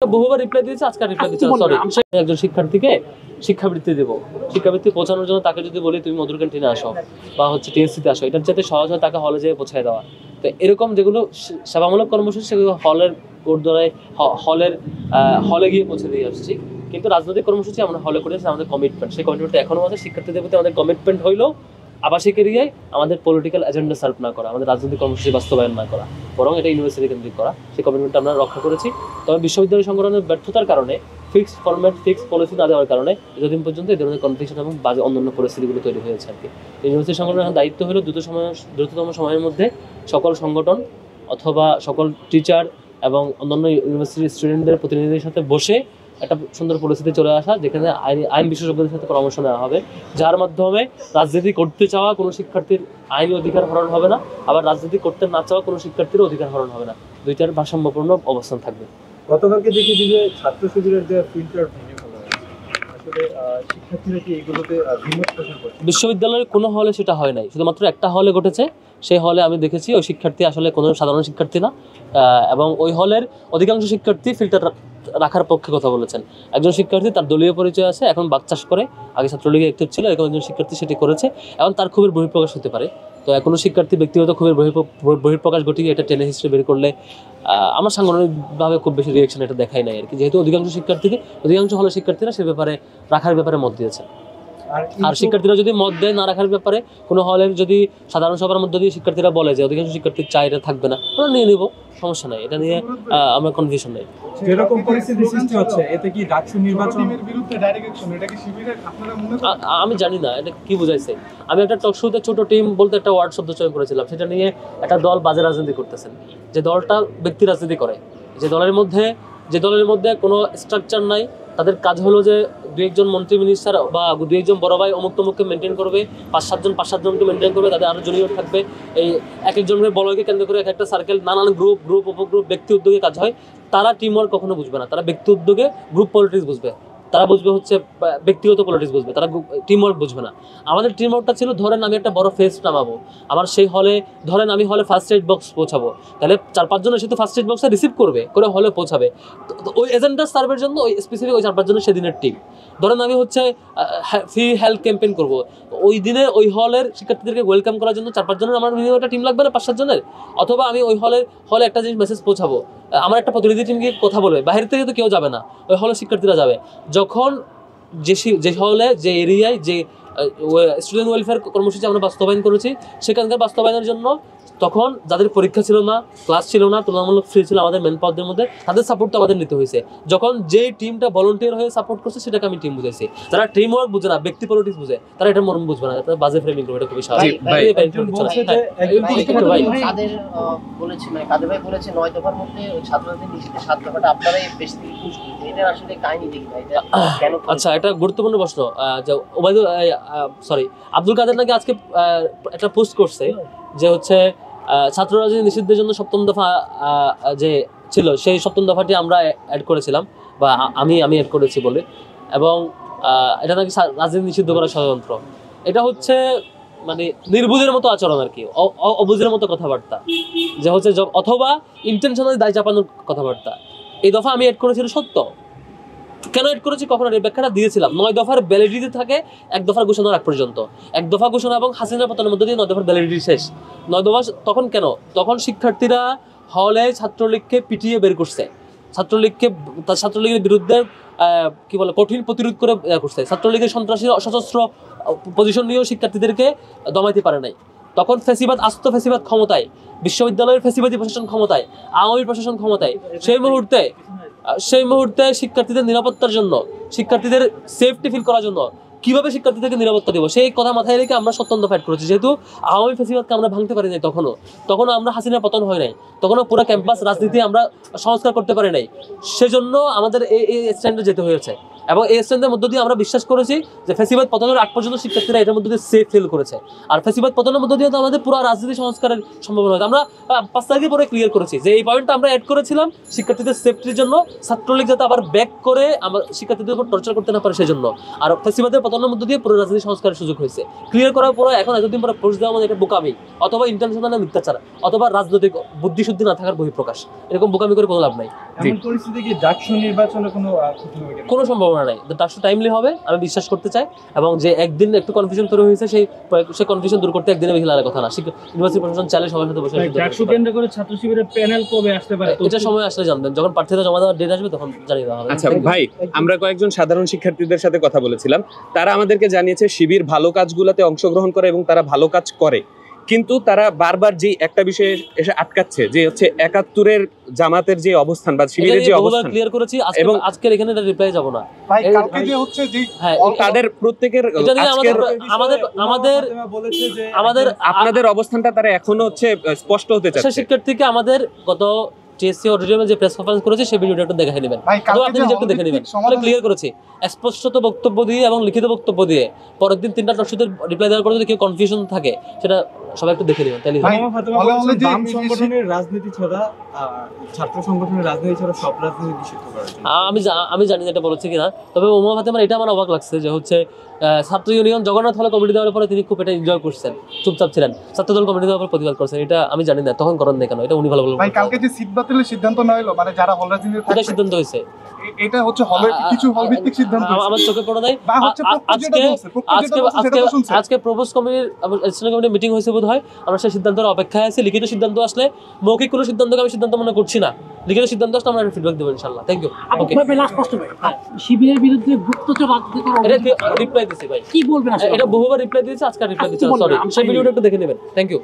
বহুবার রিপ্লাই দিয়েছে, আজকে রিপ্লাই দিচ্ছে সরি। একজন শিক্ষার্থীকে শিক্ষাবৃত্তি দেবো, শিক্ষাবৃত্তি পৌঁছানোর জন্য তাকে যদি বলি তুমি মধুর ক্যান্টিনে আসো বা হচ্ছে টিএসসিতে আসো, এটার চাইতে সহজ হয় তাকে হলে যেয়ে পৌঁছায় দেওয়া। তো এরকম যেগুলো সেবামূলক কর্মসূচি সেগুলো হলের কোর্টদ্বারায় হলে গিয়ে পৌঁছে দিয়ে আসছি। কিন্তু রাজনৈতিক কর্মসূচি আমরা হলে করে আসছি, আমাদের কমিটমেন্ট, সেই কমিটমেন্টটা এখনো আছে। শিক্ষার্থীদের প্রতি আমাদের কমিটমেন্ট হইলেও আবাসিক এরিয়ায় আমাদের পলিটিক্যাল এজেন্ডা সার্ভ না করা, আমাদের রাজনৈতিক কর্মসূচি বাস্তবায়ন না করা, বরং এটা ইউনিভার্সিটি কেন্দ্রিক করা, সেই কমিটমেন্টটা আমরা রক্ষা করেছি। তবে বিশ্ববিদ্যালয় সংগঠনের ব্যর্থতার কারণে, ফিক্সড ফরম্যাট ফিক্সড পলিসি না দেওয়ার কারণে যতদিন পর্যন্ত এই ধরনের কনফ্লিকশন এবং বাজে অন্যান্য পরিস্থিতিগুলো তৈরি হয়েছে আর কি। ইউনিভার্সিটি সংগঠনের দায়িত্ব হলো দ্রুততম সময়ের মধ্যে সকল সংগঠন অথবা সকল টিচার এবং অন্যান্য ইউনিভার্সিটির স্টুডেন্টদের প্রতিনিধিদের সাথে বসে একটা সুন্দর পরিস্থিতি চলে আসা, যেখানে আইন বিশেষজ্ঞদের সাথে পরামর্শ নেওয়া হবে, যার মাধ্যমে রাজনীতি করতে চাওয়া কোনো শিক্ষার্থীর আইনি অধিকার হরণ হবে না, আবার রাজনীতি করতে না চাওয়া কোনো শিক্ষার্থীর অধিকার হরণ হবে না। দুইটার ভারসাম্যপূর্ণ অবস্থান থাকবে। গতকালকে দেখি যে ছাত্র শিবিরের যে ফিল্টার ভেঙে ফেলা হয়েছে, আসলে শিক্ষার্থীরা কি এগুলোতে দ্বিমত পোষণ করছে? বিশ্ববিদ্যালয়ের কোনো হলে সেটা হয় নাই, শুধুমাত্র একটা হলে ঘটেছে। সেই হলে আমি দেখেছি ওই শিক্ষার্থী আসলে কোনো সাধারণ শিক্ষার্থী না, এবং ওই হলের অধিকাংশ শিক্ষার্থী ফিল্টার রাখার পক্ষে কথা বলেছেন। একজন শিক্ষার্থী, তার দলীয় পরিচয় আছে, এখন বাক চাষ করে, আগে ছাত্রলীগে অ্যাক্টিভ ছিল, এখন একজন শিক্ষার্থী সেটি করেছে, এবং তার ক্ষোভের বহিঃপ্রকাশ হতে পারে। তো কোনো শিক্ষার্থী ব্যক্তিগত ক্ষোভের বহিঃপ্রকাশ ঘটিয়ে এটা টেনে হিস্ট্রি বের করলে আমার সাংগঠনিকভাবে খুব বেশি রিয়েকশন এটা দেখাই নাই আর কি, যেহেতু অধিকাংশ হলের শিক্ষার্থীরা সে ব্যাপারে রাখার ব্যাপারে মত দিয়েছে। আর শিক্ষার্থীরা যদি মত দেয় না রাখার ব্যাপারে, কোনো হলের যদি সাধারণ সভার মধ্যে দিয়ে শিক্ষার্থীরা বলে যে অধিকাংশ শিক্ষার্থী চাই এটা থাকবে না, আমরা নিয়ে নেব, সমস্যা নাই, এটা নিয়ে আমরা কনফিউশন নাই। যেরকম পরিস্থিতি সৃষ্টি হচ্ছে, এতে কি ডাকসু নির্বাচনের বিরুদ্ধে ডাইরেক্ট অ্যাকশন, এটা কি শিবিরের আপনারা মনে করেন? আমি জানি না এটা কি বুঝাইছে। আমি একটা টক শোতে ছোট টিম বলতে একটা ওয়ার্ড শব্দ চয়ন করেছিলাম, সেটা নিয়ে একটা দল বাজে রাজনীতি করতেছেন। যে দলটা ব্যক্তি রাজনীতি করে, যে দলের মধ্যে কোনো স্ট্রাকচার নাই, তাদের কাজ হলো যে দু একজন মন্ত্রী মিনিস্টার বা দু একজন বড় ভাই অমুক তমুককে মেনটেন করবে, পাঁচ সাতজনকে মেনটেন করবে, তাদের আরও জুনিয়র থাকবে। এই এক একজনের বলয়কে কেন্দ্র করে এক একটা সার্কেল, নানান গ্রুপ উপগ্রুপ ব্যক্তি উদ্যোগে কাজ হয়। তারা টিম ওয়ার্ক কখনো বুঝবে না, তারা ব্যক্তি উদ্যোগে গ্রুপ পলিটিক্স বুঝবে, তারা বুঝবে হচ্ছে ব্যক্তিগত পলিটিক্স বুঝবে, তারা টিম ওয়ার্ক বুঝবে না। আমাদের টিম ওয়ার্কটা ছিল, ধরেন আমি একটা বড় ফেস্ট নামাবো, আমার সেই হলে ধরেন আমি হলে ফার্স্ট এড বক্স পৌঁছাবো, তাহলে 4-5 জন এসে তো ফার্স্ট এড বক্সে রিসিভ করে হলে পৌঁছাবে। তো ওই এজেন্ডা সার্ভের জন্য ওই স্পেসিফিক ওই 4-5 জনের সেদিনের টিম। ধরেন আমি হচ্ছে ফ্রি হেলথ ক্যাম্পেইন করবো, ওই দিনে ওই হলের শিক্ষার্থীদেরকে ওয়েলকাম করার জন্য 4-5 জনের আমার মিনিমাম একটা টিম লাগবে না, 5-7 জনের। অথবা আমি ওই হলে একটা জিনিস মেসেজ পৌঁছাবো, আমার একটা প্রতিনিধি টিম গিয়ে কথা বলবে, বাইরে থেকে তো কেউ যাবে না, ওই হলের শিক্ষার্থীরা যাবে। যখন যে হলে যে এরিয়ায় যে স্টুডেন্ট ওয়েলফেয়ার কর্মসূচি আমরা বাস্তবায়ন করেছি, সেখানকার বাস্তবায়নের জন্য তখন যাদের পরীক্ষা ছিল না, ক্লাস ছিল না, তুলনামূলক ফ্রি ছিল আমাদের ম্যান পাওয়ারদের মধ্যে, তাদের সাপোর্টটা আমাদের নিতে হয়েছে। যখন যেই টিমটা ভলান্টিয়ার হয়ে সাপোর্ট করছে, সেটাকে আমি টিম বুঝাইছি। যারা টিম ওয়ার্ক বুঝে না, ব্যক্তি পলিটিক্স বুঝে, তারা এটা মর্ম বুঝবে না, তারা বাজে ফ্রেমিং করবে, এটা খুবই স্বাভাবিক। কাদের ভাই বলেছে 9 দফার মধ্যে ছাত্রদের নিষেধের 7 দফাটা আপনারাই বেশি পুশ করতে, এটা আসলে কাহিনী দেখি না, এটা কেন? আচ্ছা, এটা গুরুত্বপূর্ণ প্রশ্ন। আব্দুল কাদের নাকি আজকে একটা পোস্ট করছে যে হচ্ছে ছাত্র রাজনীতি নিষিদ্ধের জন্য 7ম দফা যে ছিল, সেই 7ম দফাটি আমরা অ্যাড করেছিলাম বা আমি অ্যাড করেছি বলে, এবং এটা নাকি রাজনীতি নিষিদ্ধ করা ষড়যন্ত্র। এটা হচ্ছে মানে নির্বুধের মতো আচরণ আর কি, অবুঝের মতো কথাবার্তা, যে হচ্ছে অথবা ইন্টেনশনালি দায় চাপানোর কথাবার্তা। এই দফা আমি অ্যাড করেছিল সত্য, কেন এড করেছি কখন এর ব্যাখ্যাটা দিয়েছিলাম। 9 দফার ভ্যালিডিটি থাকে 1 দফার ঘোষণার আগ পর্যন্ত। 1 দফা ঘোষণা এবং হাসিনা পতনের মধ্যে দিয়ে 9 দফার ভ্যালিডিটি শেষ। 9 দফা তখন কেন? তখন শিক্ষার্থীরা হলে ছাত্রলীগকে পিটিয়ে বের করছে, ছাত্রলীগের বিরুদ্ধে কি বলে কঠিন প্রতিরোধ করে করছে, ছাত্রলীগের সন্ত্রাসী সশস্ত্র পজিশন নিয়েও শিক্ষার্থীদেরকে দমাইতে পারে নাই। তখন ফ্যাসিবাদ ক্ষমতায়, বিশ্ববিদ্যালয়ের ফ্যাসিবাদী প্রশাসন ক্ষমতায়, আওয়ামী প্রশাসন ক্ষমতায়। সেই মুহূর্তে শিক্ষার্থীদের নিরাপত্তার জন্য, শিক্ষার্থীদের সেফটি ফিল করার জন্য কিভাবে শিক্ষার্থীদেরকে নিরাপত্তা দেবো, সেই কথা মাথায় রেখে আমরা 7ম দফা করেছি। যেহেতু আওয়ামী ফ্যাসিবাদকে আমরা ভাঙতে পারি নাই, তখনও আমরা হাসিনার পতন হয় নাই, তখনও পুরো ক্যাম্পাস রাজনীতি আমরা সংস্কার করতে পারি নাই, সেজন্য আমাদের এই স্ট্যান্ডে যেতে হয়েছে। এবং এই স্ট্যান্ডের মধ্য দিয়ে আমরা বিশ্বাস করেছি যে ফ্যাসিবাদ পতনের আগ পর্যন্ত শিক্ষার্থীরা এটার মধ্যে দিয়ে সেফ ফিল করেছে। আর ফ্যাসিবাদ পতনের মধ্য দিয়ে তো আমাদের পুরো রাজনীতি সংস্কারের সম্ভাবনা হয়েছে। আমরা 5 তারিখে পরে ক্লিয়ার করেছি যে এই পয়েন্টটা আমরা অ্যাড করেছিলাম শিক্ষার্থীদের সেফটির জন্য, ছাত্রলীগ যাতে আবার ব্যাক করে আমার শিক্ষার্থীদের উপর টর্চার করতে না পারে সেজন্য। আর ফ্যাসিবাদের পতনের মধ্য দিয়ে পুরো রাজনীতি সংস্কারের সুযোগ হয়েছে। ক্লিয়ার করার পরে এখন এতদিন পরে পোস্ট দেওয়া মানে এটা বোকামি, অথবা ইন্টারন্যাশনাল মিথ্যাচার, অথবা রাজনৈতিক বুদ্ধিশুদ্ধি না থাকার বহিঃপ্রকাশ। এরকম বোকামি করে কোনো লাভ নাই। এমন পরিস্থিতি কি ডাকসু নির্বাচনে কোনো ক্ষতি হবে কিনা? কোনো সম্ভাবনা নাই, ডাকসু টাইমলি হবে আমি বিশ্বাস করতে চাই, এবং যে একদিন একটু কনফিউশন তৈরি হয়েছে সেই কনফিউশন দূর করতে একদিনে বেশি লাগার কথা না। ইউনিভার্সিটি প্রশাসন চাইলে সবার সাথে বসে ডাকসু কেন্দ্র করে ছাত্র শিবিরের প্যানেল কবে আসতে পারে? এটা সময় আসলে জানবেন, যখন প্রার্থীরা জমা দেওয়ার ডেট আসবে তখন জানিয়ে দেওয়া হবে। আচ্ছা ভাই, আমরা কয়েকজন সাধারণ শিক্ষার্থীদের সাথে কথা বলেছিলাম, তারা আমাদেরকে জানিয়েছে শিবির ভালো কাজগুলোতে অংশগ্রহণ করে এবং তারা ভালো কাজ করে, কিন্তু তারা বারবার যে একটা বিষয়ে এসে আটকাচ্ছে, যে হচ্ছে ৭১-এর জামাতের যে অবস্থান বা শিবিরের যে অবস্থান, ক্লিয়ার করেছি এবং আজকের এখানে এটা রিপ্লাই যাব না। ভাই কালকে যে হচ্ছে যে হ্যাঁ, তাদের প্রত্যেকের এটা নিয়ে আজকের আমাদের বলেছে যে আপনাদের অবস্থানটা তারা এখনো হচ্ছে স্পষ্ট হতে চাচ্ছে। শিক্ষার্থীকে আমাদের গত টিএসসি অডিটোরিয়ামে যে প্রেস কনফারেন্স করেছে সেই ভিডিওটা একটু দেখে নেবেন, ভাই অথবা কালকে আপনি যে নিজে একটু দেখে নেবেন, তাহলে ক্লিয়ার করেছি স্পষ্টত বক্তব্য দিয়ে এবং লিখিত বক্তব্য দিয়ে পরের দিন ৩টা দর্শকদের রিপ্লাই দেওয়ার পরে যদি কেউ কনফিউশন থাকে সেটা সবাই একটু দেখে নেবেন, তাহলে ভাই, ফাতেমা বলে বলেছেন যে বাম সংগঠনের রাজনীতি ছাড়া ছাত্র সংগঠনের রাজনীতি ছাড়া সব রাজনীতি নিষিদ্ধ করা হয়েছে। আমি জানি না এটা বলেছে কিনা, তবে ওমা ফাতেমার এটা আমার অবাক লাগছে যে হচ্ছে ছাত্র ইউনিয়ন জগন্নাথ হলে কমিটি দেওয়ার পরে তিনি খুব এটা এনজয় করছেন, চুপচাপ ছিলেন, ছাত্রদল কমিটি দেওয়ার পর প্রতিবাদ করছেন, এটা আমি জানি না তখন করেন না কেন, এটা উনি ভালো ভালো ভাই কালকে যে সিট বাতিলের সিদ্ধান্ত নেওয়া হলো, মানে যারা হল রাজনীতি এটা সিদ্ধান্ত হয়েছে, এটা হচ্ছে হলের কিছু হল ভিত্তিক সিদ্ধান্ত আমার চোখে পড়ে নাই। বা হচ্ছে আজকে প্রপোজ কমিটির কমিটির মিটিং হয়েছে বোধ হয়, আমরা সেই সিদ্ধান্তের অপেক্ষায় আছি। লিখিত সিদ্ধান্ত আসলে, মৌখিক কোনো সিদ্ধান্তকে আমি সিদ্ধান্ত মনে করছি না, লিখিত সিদ্ধান্ত আসলে আমরা ফিডব্যাক দেবো ইনশাল্লাহ। Thank you. ওকে, লাস্ট প্রশ্ন ভাই, শিবিরের বিরুদ্ধে গুপ্তচর রাজনীতি করার এটা অভিযোগ রিপ্লাই দিছি ভাই, কি বলবেন আসলে? এটা বহুবার রিপ্লাই দিয়েছে, আজকে রিপ্লাই দিচ্ছি, সরি, সেই ভিডিওটা একটু দেখে নেবেন। Thank you.